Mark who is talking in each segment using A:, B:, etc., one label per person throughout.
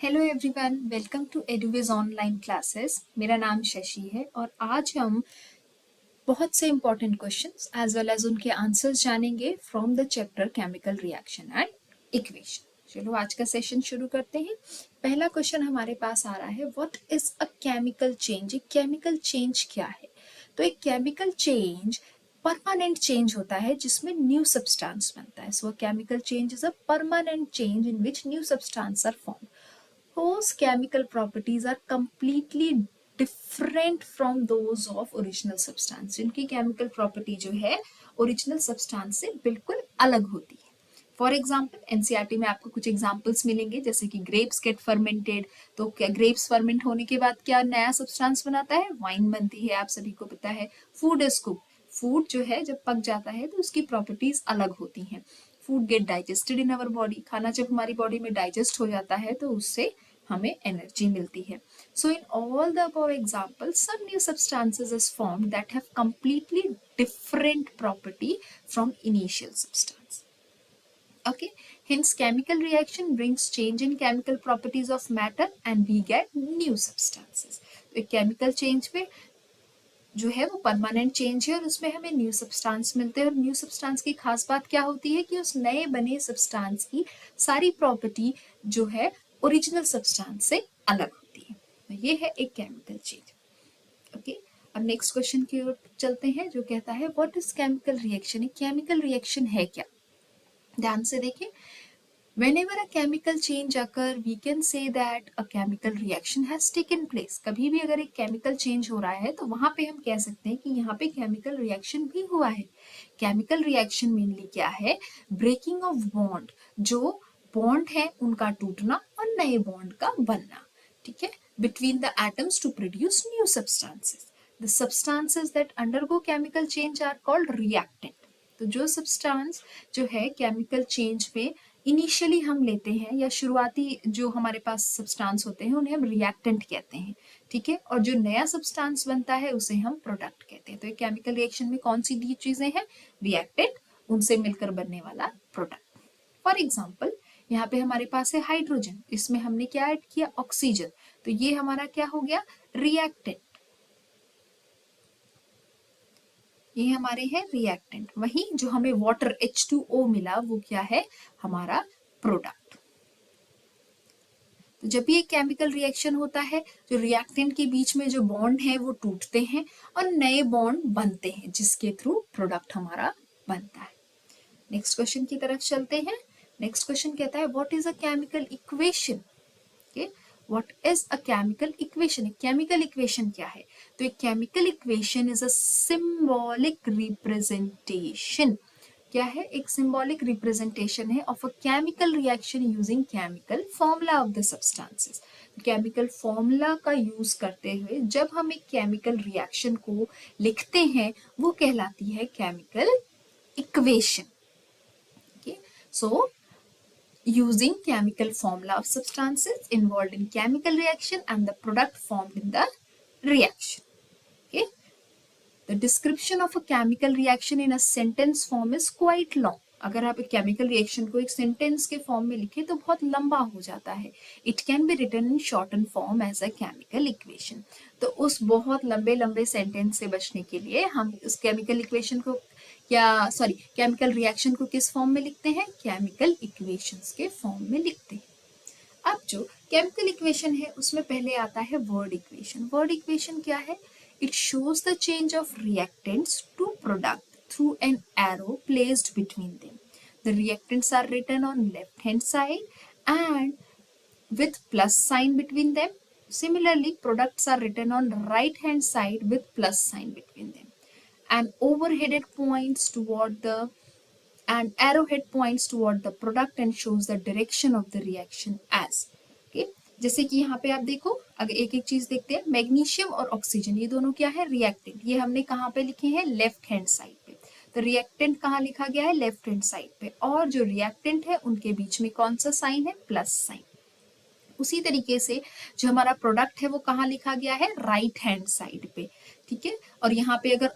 A: Hello everyone, welcome to Eduwiz online classes. मेरा नाम शशि है और आज हम बहुत से important questions as well as उनके आंसर्स जानेंगे from the chapter chemical reaction and equation. चलो आज का सेशन शुरू करते हैं। पहला क्वेश्चन हमारे पास आ रहा है, what is a chemical change. एक केमिकल चेंज क्या है? तो एक केमिकल चेंज परमानेंट चेंज होता है जिसमें न्यू सब्सटेंस बनता है। So chemical change is a permanent change in which new substance are form whose chemical properties are completely different from those of original substance। जिनकी chemical property जो है original substance से बिल्कुल अलग होती है। फॉर एग्जाम्पल एनसीईआरटी में आपको कुछ एग्जाम्पल्स मिलेंगे, जैसे कि ग्रेप्स गेट फर्मेंटेड। तो क्या ग्रेप्स फर्मेंट होने के बाद क्या नया सब्सटेंस बनाता है? वाइन बनती है, आप सभी को पता है। फूड इज कुक, फूड जो है जब पक जाता है तो उसकी प्रॉपर्टीज अलग होती हैं। Food gate digested in our body, खाना जब हमारी बॉडी में डाइजेस्ट हो जाता है तो उससे हमें एनर्जी मिलती है। So in all the above examples some new substances is formed that have completely different property from initial substance. Okay, hence chemical reaction brings change in chemical properties of matter and we get new substances। तो एक chemical change में जो है वो permanent change है और उसमें हमें न्यू सब्सटेंस मिलते हैं। और न्यू सब्सटेंस की खास बात क्या होती है कि उस नए बने सब्सटेंस की सारी प्रॉपर्टी जो है ओरिजिनल सब्सटेंस से अलग होती है। तो ये है एक केमिकल चेंज। ओके, अब नेक्स्ट क्वेश्चन की ओर चलते हैं जो कहता है what is chemical reaction. Chemical reaction है क्या? ध्यान से देखें। Whenever a chemical change occur, we can say that a chemical reaction has taken place। कभी भी अगर एक chemical change हो रहा है तो वहां पे हम कह सकते हैं कि यहाँ पे chemical reaction भी हुआ है। Chemical reaction mainly क्या है? Breaking of bond, जो bond है उनका टूटना और नए bond का बनना, ठीक है, between the atoms to produce new substances। The substances that undergo chemical change are called reactant। तो जो सब्सटेंस जो है केमिकल चेंज में इनिशियली हम लेते हैं या शुरुआती जो हमारे पास सब्सटेंस होते हैं उन्हें हम रिएक्टेंट कहते हैं, ठीक है, और जो नया सब्सटेंस बनता है उसे हम प्रोडक्ट कहते हैं। तो एक केमिकल रिएक्शन में कौन सी दी चीजें हैं? रिएक्टेंट, उनसे मिलकर बनने वाला प्रोडक्ट। फॉर एग्जाम्पल यहाँ पे हमारे पास है हाइड्रोजन, इसमें हमने क्या ऐड किया? ऑक्सीजन। तो ये हमारा क्या हो गया? रिएक्टेंट। ये हमारे हैं रिएक्टेंट। वहीं जो हमें वाटर H2O मिला वो क्या है? हमारा प्रोडक्ट। तो जब भी एक केमिकल रिएक्शन होता है, जो रिएक्टेंट के बीच में जो बॉन्ड है वो टूटते हैं और नए बॉन्ड बनते हैं जिसके थ्रू प्रोडक्ट हमारा बनता है। नेक्स्ट क्वेश्चन की तरफ चलते हैं। नेक्स्ट क्वेश्चन कहता है what is a chemical equation. Okay, what is a chemical equation. Chemical equation क्या है? तो एक chemical equation is a symbolic representation. क्या है? एक सिंबॉलिक रिप्रेजेंटेशन है of a chemical reaction using chemical formula of the substances. Chemical formula का use करते हुए जब हम एक केमिकल रिएक्शन को लिखते हैं वो कहलाती है chemical equation. okay, so using chemical formula of substances involved in chemical reaction and the product formed in the reaction। okay, the description of a chemical reaction in a sentence form is quite long। अगर आप एक chemical reaction को एक sentence के form में लिखें तो बहुत लंबा हो जाता है। It can be written in shorten form as a chemical equation. तो उस बहुत लंबे लंबे सेंटेंस से बचने के लिए हम उस केमिकल इक्वेशन को केमिकल रिएक्शन को किस फॉर्म में लिखते हैं? केमिकल इक्वेशंस के फॉर्म में लिखते हैं। अब जो केमिकल इक्वेशन है उसमें पहले आता है वर्ड इक्वेशन। वर्ड इक्वेशन क्या है? It shows the change of reactants to product through an arrow placed between them। The reactants are written on left hand side and with plus sign between them। Similarly, products are written on right hand side with plus sign between them। And overheaded points toward the and arrowhead points toward the product and shows the direction of the reaction as। okay? जैसे कि यहाँ पे आप देखो, अगर एक एक चीज देखते हैं, मैग्नीशियम और ऑक्सीजन ये दोनों क्या है? रिएक्टेंट। ये हमने कहाँ पे लिखे हैं? लेफ्ट हैंड साइड पे। तो रिएक्टेंट कहाँ लिखा गया है? लेफ्ट हैंड साइड पे। और जो रिएक्टेंट है उनके बीच में कौन सा साइन है? Plus sign. उसी तरीके से जो हमारा प्रोडक्ट है वो कहाँ लिखा गया है? राइट हैंड साइड पे, ठीक है। और यहाँ पे अगर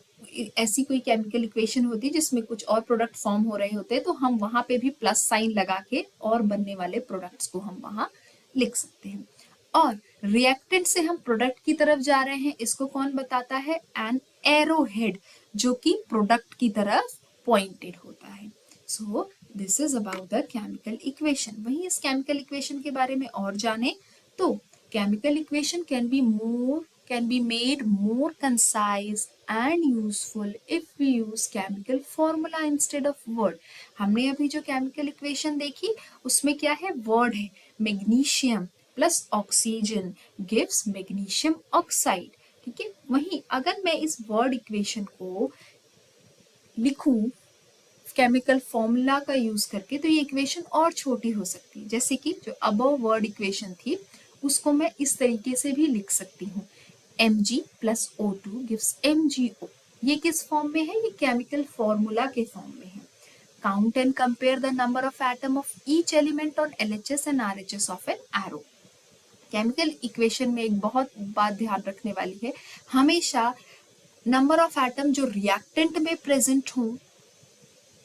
A: ऐसी कोई केमिकल इक्वेशन होती जिसमें कुछ और प्रोडक्ट फॉर्म हो रहे होते तो हम वहां पे भी प्लस साइन लगा के और बनने वाले प्रोडक्ट्स को हम वहां लिख सकते हैं। और रिएक्टेंट से हम प्रोडक्ट की तरफ जा रहे हैं, इसको कौन बताता है? एन एरो हेड, जो कि प्रोडक्ट की तरफ पॉइंटेड होता है। So this is about the chemical equation. वहीं इस केमिकल इक्वेशन के बारे में और जाने तो chemical equation can be made more concise and useful if we use chemical formula instead of word। हमने अभी जो केमिकल इक्वेशन देखी उसमें क्या है? वर्ड है, magnesium plus oxygen gives magnesium oxide. ठीक है, वहीं अगर मैं इस वर्ड इक्वेशन को लिखूं केमिकल फॉर्मूला का यूज करके तो ये इक्वेशन और छोटी हो सकती है। जैसे कि जो अबव वर्ड इक्वेशन थी उसको मैं इस तरीके से भी लिख सकती हूँ, Mg plus O2 gives MgO। ये किस फॉर्म में है? ये केमिकल फॉर्मूला के फॉर्म में है। Count and compare the number of atom of each element on LHS and RHS of an arrow. Chemical equation में एक बहुत बात ध्यान रखने वाली है, हमेशा नंबर ऑफ एटम जो रिएक्टेंट में प्रेजेंट हो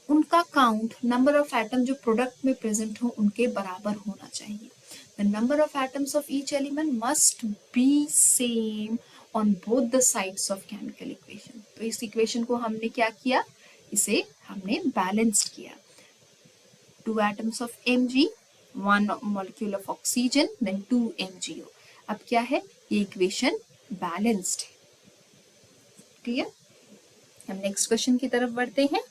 A: उनका काउंट नंबर ऑफ एटम जो प्रोडक्ट में प्रेजेंट हो उनके बराबर होना चाहिए। The number of atoms of each element must be same on both the sides of chemical equation। तो इस इक्वेशन को हमने क्या किया? इसे हमने बैलेंस्ड किया। 2 atoms of Mg, 1 molecule of oxygen, then 2 MgO। अब क्या है? ये इक्वेशन बैलेंस्ड है। क्लियर? हम नेक्स्ट क्वेश्चन की तरफ बढ़ते हैं।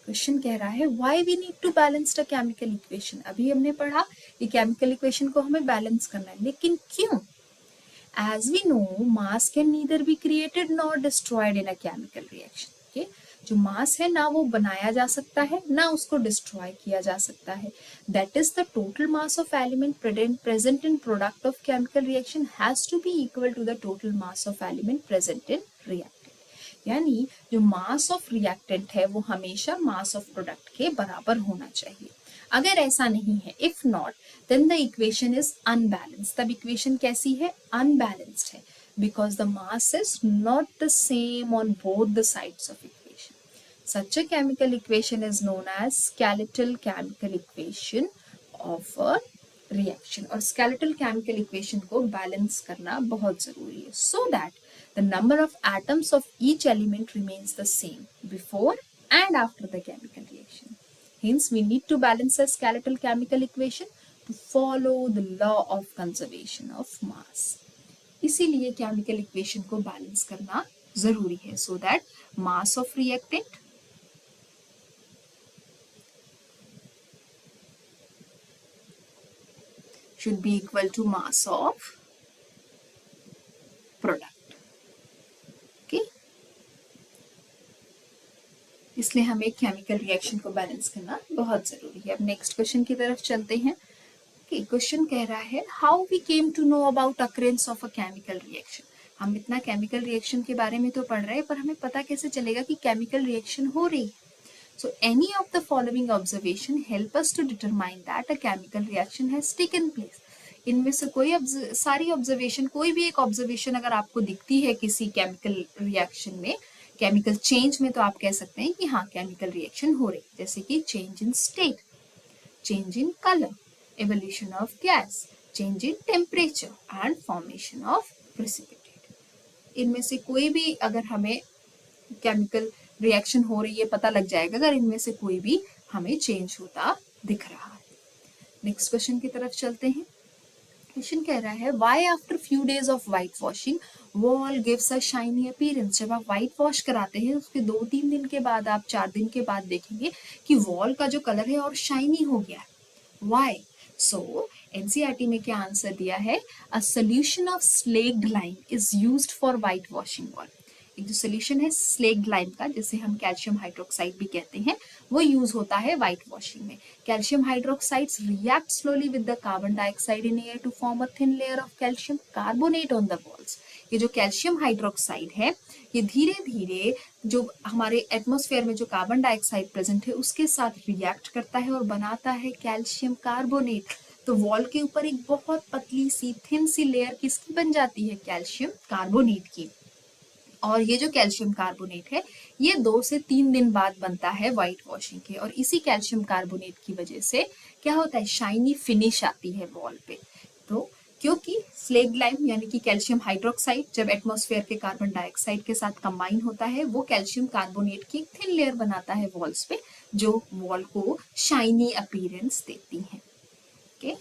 A: क्वेश्चन कह रहा है why we need to balance the chemical equation. अभी हमने पढ़ा कि केमिकल इक्वेशन को हमें बैलेंस करना है, लेकिन क्यों? As we know mass can neither be created nor destroyed in a chemical reaction. Okay, जो मास है ना वो बनाया जा सकता है ना उसको डिस्ट्रॉय किया जा सकता है। That is the total mass of element present in product of chemical reaction has to be equal to the total mass of element present in reactant. यानी जो मास ऑफ रिएक्टेंट है वो हमेशा मास ऑफ प्रोडक्ट के बराबर होना चाहिए। अगर ऐसा नहीं है, if not then the equation is unbalanced. तब इक्वेशन कैसी है? अनबैलेंस्ड है, because the mass is not the same on both the sides of equation. Such a chemical equation is known as skeletal chemical equation of a reaction. और skeletal chemical equation को balance करना बहुत जरूरी है, so that the number of atoms of each element remains the same before and after the chemical reaction. Hence, we need to balance a skeletal chemical equation to follow the law of conservation of mass. इसीलिए chemical equation को balance करना जरूरी है, so that mass of reactant should be equal to mass of product. इसलिए हमें chemical reaction को balance करना बहुत जरूरी है। अब नेक्स्ट क्वेश्चन की तरफ चलते हैं। क्वेश्चन कह रहा है how we came to know about occurrence of a chemical reaction. हम इतना केमिकल रिएक्शन के बारे में तो पढ़ रहे हैं, पर हमें पता कैसे चलेगा कि केमिकल रिएक्शन हो रही है? So any of the following observation help us to determine that a chemical reaction has taken place. इनमें से कोई सारी ऑब्जर्वेशन, कोई भी एक ऑब्जर्वेशन अगर आपको दिखती है किसी केमिकल रिएक्शन में, केमिकल चेंज में, तो आप कह सकते हैं कि हाँ केमिकल रिएक्शन हो रही। जैसे कि change in state, change in colour, evolution of gas, change in temperature and formation of precipitate. इनमें से कोई भी अगर हमें केमिकल रिएक्शन हो रही है पता लग जाएगा अगर इनमें से कोई भी हमें चेंज होता दिख रहा है। नेक्स्ट क्वेश्चन की तरफ चलते हैं। क्वेश्चन कह रहा है why after few days of white washing wall gives a shiny appearance. जब आप व्हाइट वॉश कराते हैं उसके 2-3 दिन के बाद, आप 4 दिन के बाद देखेंगे कि वॉल का जो कलर है और शाइनी हो गया। व्हाई? सो एनसीईआरटी में क्या आंसर दिया है? A solution of slaked lime is used for white washing wall. एक जो सोल्यूशन है स्लेक्ड लाइम का, जिसे हम कैल्शियम हाइड्रोक्साइड भी कहते हैं, वो यूज होता है व्हाइट वॉशिंग में। Calcium hydroxides react slowly with the carbon dioxide in air to form a thin layer of calcium carbonate on the walls. ये जो कैल्शियम हाइड्रोक्साइड है ये धीरे धीरे जो हमारे एटमॉस्फेयर में जो कार्बन डाइऑक्साइड प्रेजेंट है उसके साथ रिएक्ट करता है और बनाता है कैल्शियम कार्बोनेट। तो वॉल के ऊपर एक बहुत पतली सी थिन सी लेयर किसकी बन जाती है? कैल्शियम कार्बोनेट की। और ये जो कैल्शियम कार्बोनेट है ये 2 से 3 दिन बाद बनता है व्हाइट वॉशिंग के, और इसी कैल्शियम कार्बोनेट की वजह से क्या होता है? शाइनी फिनिश आती है वॉल पे। तो क्योंकि स्लेग लाइम यानी कि कैल्शियम हाइड्रोक्साइड जब एटमॉस्फेयर के कार्बन डाइऑक्साइड के साथ कंबाइन होता है वो कैल्शियम कार्बोनेट की थिन लेयर बनाता है वॉल्स पे, जो वॉल को शाइनी अपीयरेंस देती है। ओके,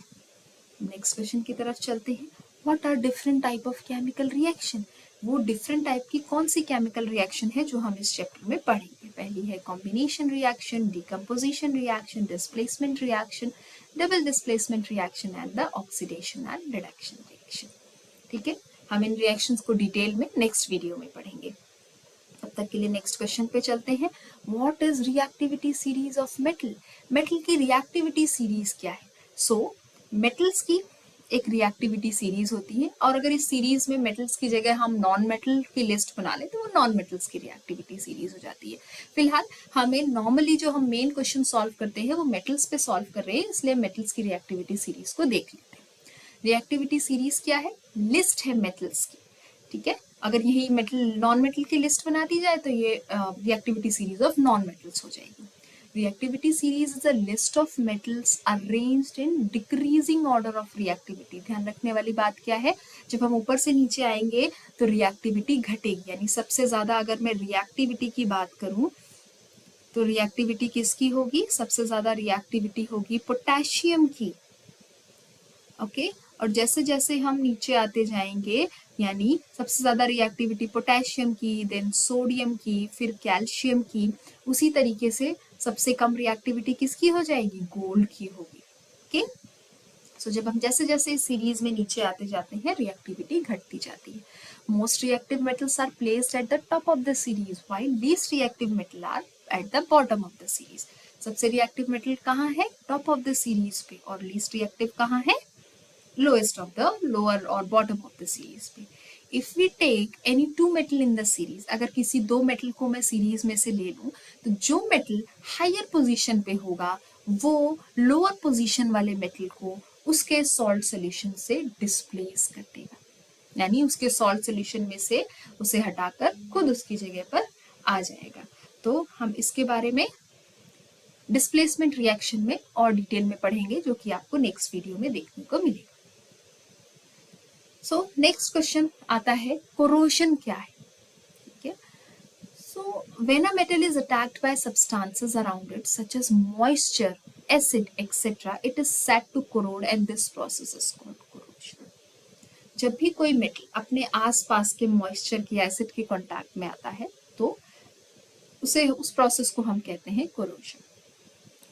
A: नेक्स्ट क्वेश्चन की तरफ चलते हैं। What are different type of chemical reaction? वो डिफरेंट टाइप की कौन सी केमिकल रिएक्शन है जो हम इस चैप्टर में पढ़ेंगे? पहली है combination reaction, decomposition reaction, displacement reaction, double displacement reaction and the oxidation and reduction reaction. ठीक है, हम इन रिएक्शंस को डिटेल में नेक्स्ट वीडियो में पढ़ेंगे। तब तक के लिए नेक्स्ट क्वेश्चन पे चलते हैं। What is reactivity series of metal? Metal की रिएक्टिविटी सीरीज क्या है? सो मेटल्स की एक रिएक्टिविटी सीरीज होती है, और अगर इस सीरीज में मेटल्स की जगह हम नॉन मेटल की लिस्ट बना लें तो वो नॉन मेटल्स की रिएक्टिविटी सीरीज हो जाती है। फिलहाल हमें नॉर्मली जो हम मेन क्वेश्चन सॉल्व करते हैं वो मेटल्स पे सॉल्व कर रहे हैं, इसलिए मेटल्स की रिएक्टिविटी सीरीज को देख लेते हैं। रिएक्टिविटी सीरीज क्या है? लिस्ट है मेटल्स की। ठीक है, अगर यही मेटल नॉन मेटल की लिस्ट बना दी जाए तो ये reactivity series of non metals हो जाएगी। Reactivity series is a list of metals arranged in decreasing order of reactivity. ध्यान रखने वाली बात क्या है, जब हम ऊपर से नीचे आएंगे तो रिएक्टिविटी घटेगी, यानी सबसे ज्यादा अगर मैं रिएक्टिविटी की बात करूं तो रिएक्टिविटी किसकी होगी? सबसे ज्यादा रिएक्टिविटी होगी पोटेशियम की। ओके, और जैसे जैसे हम नीचे आते जाएंगे, यानी सबसे ज्यादा रिएक्टिविटी पोटेशियम की, देन सोडियम की, फिर कैल्शियम की, उसी तरीके से सबसे कम रिएक्टिविटी किसकी हो जाएगी? गोल्ड की होगी। ओके, सो जब हम जैसे जैसे इस सीरीज में नीचे आते जाते हैं रिएक्टिविटी घटती जाती है। Most reactive metals are placed at the top of the series while least reactive metal are at the bottom of the series. सबसे रिएक्टिव मेटल कहाँ है? टॉप ऑफ द सीरीज पे, और लीस्ट रिएक्टिव कहाँ है? lowest of the lower or bottom of the series पे। If we take any two metal in the series, अगर किसी दो मेटल को मैं सीरीज में से ले लूं तो जो मेटल हायर पोजीशन पे होगा वो लोअर पोजीशन वाले मेटल को उसके सॉल्ट सोल्यूशन से डिस्प्लेस कर देगा, यानी उसके सॉल्ट सोल्यूशन में से उसे हटाकर खुद उसकी जगह पर आ जाएगा। तो हम इसके बारे में डिस्प्लेसमेंट रिएक्शन में और डिटेल में पढ़ेंगे, जो कि आपको नेक्स्ट वीडियो में देखने को मिलेगा। सो नेक्स्ट क्वेश्चन आता है कोरोशन क्या है? ठीक है, so when a metal is attacked by substances around it such as moisture, acid etcetera, it is said to corrode and this process is called corrosion. जब भी कोई मेटल अपने आसपास के मॉइस्चर की एसिड के कांटेक्ट में आता है तो उस प्रोसेस को हम कहते हैं कोरोशन।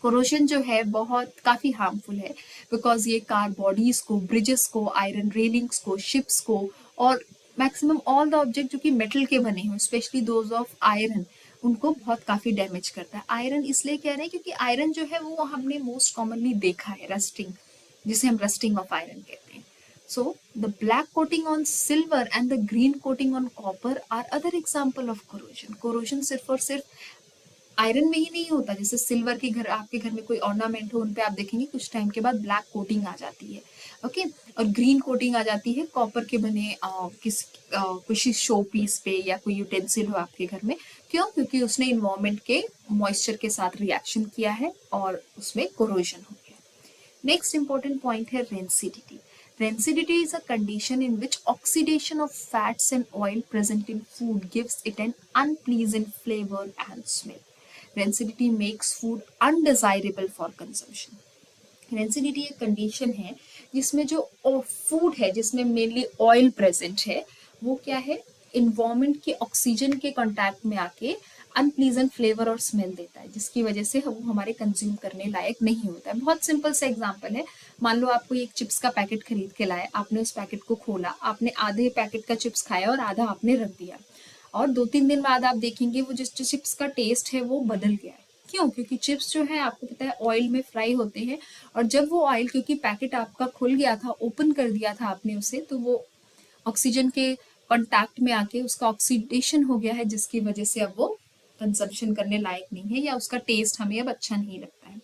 A: कोरोशन जो है बहुत काफ़ी हार्मफुल है, बिकॉज ये कार बॉडीज को, ब्रिजेस को, आयरन रेलिंग्स को, शिप्स को, और मैक्सिमम ऑल द ऑब्जेक्ट जो कि मेटल के बने हुए, स्पेशली दोज ऑफ आयरन, उनको बहुत काफ़ी डैमेज करता है। आयरन इसलिए कह रहे हैं क्योंकि आयरन जो है वो हमने मोस्ट कॉमनली देखा है रस्टिंग, जिसे हम रस्टिंग ऑफ आयरन कहते हैं। So the black coating on silver and the green coating on copper are other example of corrosion. Corrosion सिर्फ और सिर्फ आयरन में ही नहीं होता, जैसे सिल्वर के घर, आपके घर में कोई ऑर्नामेंट हो, उन पे आप देखेंगे कुछ टाइम के बाद ब्लैक कोटिंग आ जाती है। ओके, और ग्रीन कोटिंग आ जाती है कॉपर के बने किसी शो पीस पे या कोई यूटेंसिल हो आपके घर में। क्यों? क्योंकि उसने इन्वायरमेंट के मॉइस्चर के साथ रिएक्शन किया है और उसमें कोरोजन हो गया। नेक्स्ट इंपॉर्टेंट पॉइंट है rancidity. Rancidity is a condition in which oxidation of fats and oil present in food gives it an unpleasant flavor and smell. Rancidity makes food undesirable for consumption. Rancidity एक condition है जिसमें जो food है जिसमें mainly oil present है वो क्या है, इन्वायरमेंट के ऑक्सीजन के कांटेक्ट में आके अनप्लीजेंट फ्लेवर और स्मेल देता है, जिसकी वजह से वो हमारे कंज्यूम करने लायक नहीं होता है। बहुत सिंपल सा एग्जांपल है, मान लो आपको एक चिप्स का पैकेट खरीद के लाए, आपने उस पैकेट को खोला, आपने आधे पैकेट का चिप्स खाया और आधा आपने रख दिया, और 2-3 दिन बाद आप देखेंगे वो जिस चिप्स का टेस्ट है वो बदल गया है। क्यों? क्योंकि चिप्स जो है आपको पता है ऑयल में फ्राई होते हैं, और जब वो ऑयल, क्योंकि पैकेट आपका खुल गया था, ओपन कर दिया था आपने उसे, तो वो ऑक्सीजन के कांटेक्ट में आके उसका ऑक्सीडेशन हो गया है, जिसकी वजह से अब वो कंजम्पशन करने लायक नहीं है या उसका टेस्ट हमें अब अच्छा नहीं लगता है।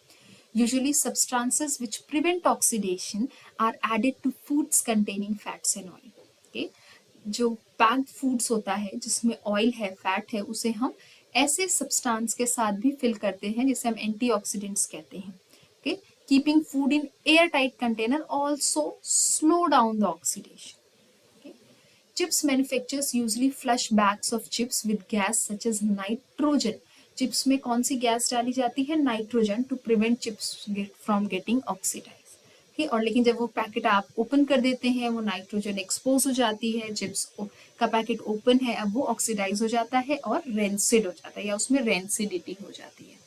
A: Usually substances which prevent oxidation are added to foods containing fats and oil. Okay? जो पैक्ड फूड्स होता है जिसमें ऑयल है, फैट है, उसे हम ऐसे सब्सटेंस के साथ भी फिल करते हैं जिसे हम एंटीऑक्सीडेंट्स कहते हैं। Okay, keeping food in airtight container also slow down the oxidation. Okay. Chips manufacturers usually flush bags of chips with gas such as nitrogen. Chips में कौन सी गैस डाली जाती है? Nitrogen, to prevent chips from getting oxidise. ठीक, और लेकिन जब वो पैकेट आप ओपन कर देते हैं वो नाइट्रोजन एक्सपोज हो जाती है, चिप्स का पैकेट ओपन है, अब वो ऑक्सीडाइज हो जाता है और रेंसिड हो जाता है या उसमें रेंसिडिटी हो जाती है।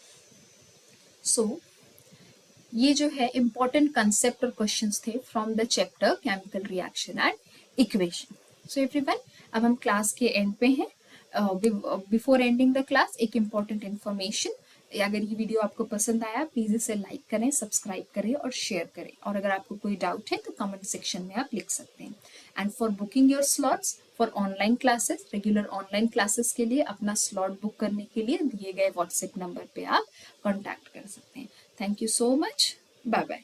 A: सो ये जो है इंपॉर्टेंट कंसेप्ट और क्वेश्चंस थे from the chapter chemical reaction and equation. So everyone, अब हम क्लास के एंड पे हैं। बिफोर एंडिंग द क्लास एक इम्पॉर्टेंट इन्फॉर्मेशन, अगर ये वीडियो आपको पसंद आया प्लीज़ इसे लाइक करें, सब्सक्राइब करें और शेयर करें, और अगर आपको कोई डाउट है तो कमेंट सेक्शन में आप लिख सकते हैं। And for booking your slots for online classes, regular online classes के लिए अपना स्लॉट बुक करने के लिए दिए गए व्हाट्सएप नंबर पे आप कॉन्टैक्ट कर सकते हैं। Thank you so much, bye bye.